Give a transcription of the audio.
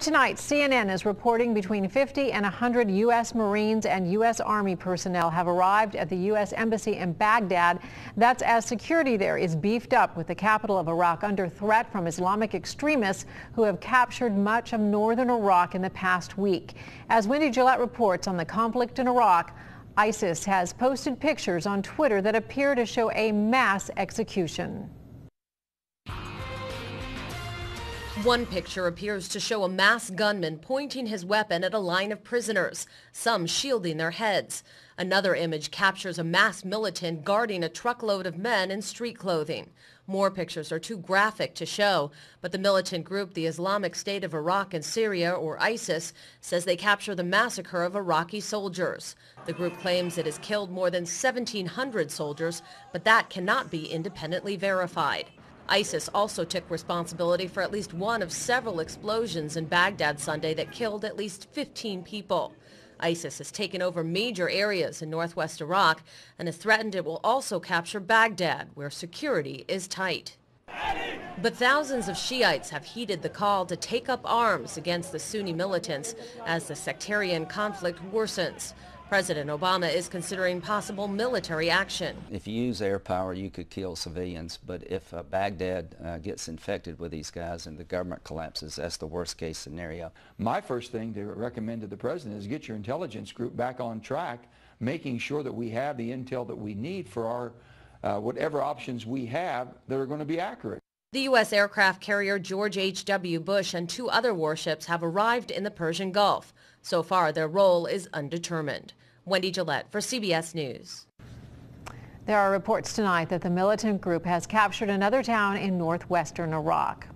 Tonight, CNN is reporting between 50 and 100 U.S. Marines and U.S. Army personnel have arrived at the U.S. Embassy in Baghdad. That's as security there is beefed up with the capital of Iraq under threat from Islamic extremists who have captured much of northern Iraq in the past week. As Wendy Gillette reports on the conflict in Iraq, ISIS has posted pictures on Twitter that appear to show a mass execution. One picture appears to show a masked gunman pointing his weapon at a line of prisoners, some shielding their heads. Another image captures a masked militant guarding a truckload of men in street clothing. More pictures are too graphic to show, but the militant group, the Islamic State of Iraq and Syria, or ISIS, says they capture the massacre of Iraqi soldiers. The group claims it has killed more than 1,700 soldiers, but that cannot be independently verified. ISIS also took responsibility for at least one of several explosions in Baghdad Sunday that killed at least 15 people. ISIS has taken over major areas in northwest Iraq and has threatened it will also capture Baghdad, where security is tight. But thousands of Shiites have heeded the call to take up arms against the Sunni militants as the sectarian conflict worsens. President Obama is considering possible military action. If you use air power, you could kill civilians, but if Baghdad gets infected with these guys and the government collapses, that's the worst case scenario. My first thing to recommend to the president is get your intelligence group back on track, making sure that we have the intel that we need for our whatever options we have that are going to be accurate. The U.S. aircraft carrier George H.W. Bush and two other warships have arrived in the Persian Gulf. So far, their role is undetermined. Wendy Gillette for CBS News. There are reports tonight that the militant group has captured another town in northwestern Iraq.